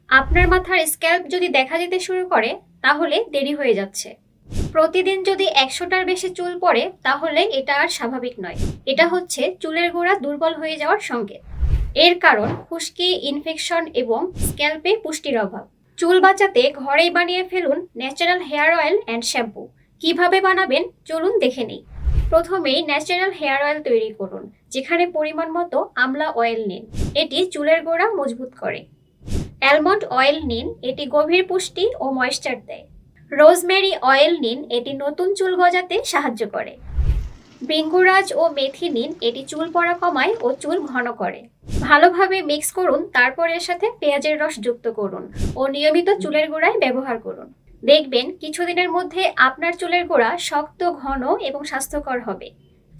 আপনার মাথার স্ক্যাল্প যদি দেখা যেতে শুরু করে তাহলে দেরি হয়ে যাচ্ছে। প্রতিদিন যদি ১০০টার বেশি চুল পড়ে তাহলে এটা আর স্বাভাবিক নয়। এটা হচ্ছে চুলের গোড়া দুর্বল হয়ে যাওয়ার সংকেত। এর কারণ খুশকি, ইনফেকশন এবং স্ক্যাল্পে পুষ্টির অভাব। চুল বাঁচাতে ঘরেই বানিয়ে ফেলুন natural hair oil and shampoo. কিভাবে বানাবেন চলুন দেখে নিই। প্রথমেই ন্যাচারাল হেয়ার অয়েল তৈরি করুন, যেখানে পরিমাণ মতো আমলা অয়েল নিন। এটি চুলের গোড়া মজবুত করে। অ্যালমন্ড অয়েল নিন, এটি গভীর পুষ্টি ও ময়েশ্চার দেয়। রোজমেরি অয়েল নিন, এটি নতুন চুল গজাতে সাহায্য করে। ভৃঙ্গরাজ ও মেথি নিন, এটি চুল পড়া কমায় ও চুল ঘন করে। ভালোভাবে মিক্স করুন, তারপর এর সাথে পেঁয়াজের রস যুক্ত করুন ও নিয়মিত চুলের গোড়ায় ব্যবহার করুন। দেখবেন কিছুদিনের মধ্যে আপনার চুলের গোড়া শক্ত, ঘন এবং স্বাস্থ্যকর হবে।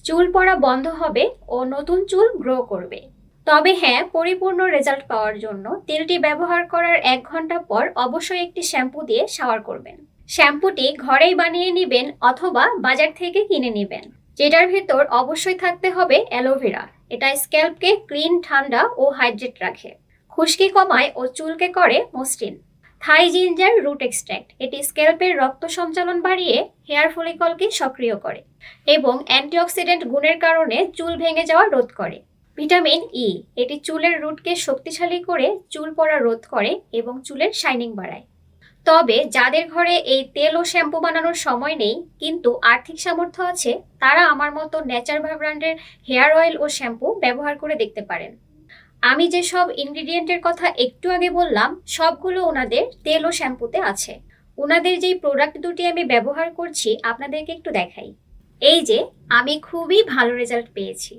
চুল পড়া বন্ধ হবে ও নতুন চুল গ্রো করবে। তবে হ্যাঁ, পরিপূর্ণ রেজাল্ট পাওয়ার জন্য তেলটি ব্যবহার করার ১ ঘন্টা পর অবশ্যই একটি শ্যাম্পু দিয়ে শাওয়ার করবেন। শ্যাম্পুটি ঘরেই বানিয়ে নেবেন অথবা বাজার থেকে কিনে নেবেন, যেটার ভেতর অবশ্যই থাকতে হবে অ্যালোভেরা। এটা স্ক্যাল্পকে ক্লিন, ঠান্ডা ও হাইড্রেট রাখে। খুশকি কমায় ও চুলকে করে মসৃণ। থাই জিঞ্জার রুট এক্সট্র্যাক্ট, এটি স্ক্যাল্পের রক্ত সঞ্চালন বাড়িয়ে হেয়ার ফলিকলকে সক্রিয় করে এবং অ্যান্টিঅক্সিডেন্ট গুণের কারণে চুল ভেঙে যাওয়া রোধ করে। ভিটামিন ই, এটি চুলের রুটকে শক্তিশালী করে চুল পড়া রোধ করে এবং চুলের শাইনিং বাড়ায়। তবে যাদের ঘরে এই তেল ও শ্যাম্পু বানানোর সময় নেই কিন্তু আর্থিক সামর্থ্য আছে, তারা আমার মতো নেচার ব্র্যান্ডের হেয়ার অয়েল ও শ্যাম্পু ব্যবহার করে দেখতে পারেন। আমি যেসব ইনগ্রিডিয়েন্টের কথা একটু আগে বললাম সবগুলো ওনাদের তেল ও শ্যাম্পুতে আছে। ওনাদের যেই প্রোডাক্ট দুটি আমি ব্যবহার করছি আপনাদেরকে একটু দেখাই। এই যে, আমি খুবই ভালো রেজাল্ট পেয়েছি।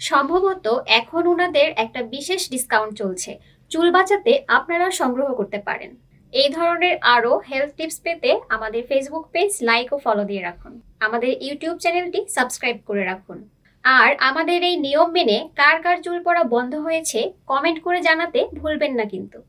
সম্ভবত এখন ওনাদের একটা বিশেষ ডিসকাউন্ট চলছে। চুল বাঁচাতে আপনারা সংগ্রহ করতে পারেন। এই ধরনের আরও হেলথ টিপস পেতে আমাদের ফেসবুক পেজ লাইক ও ফলো দিয়ে রাখুন। আমাদের ইউটিউব চ্যানেলটি সাবস্ক্রাইব করে রাখুন। আর আমাদের এই নিয়ম মেনে কার কার চুল পড়া বন্ধ হয়েছে কমেন্ট করে জানাতে ভুলবেন না কিন্তু।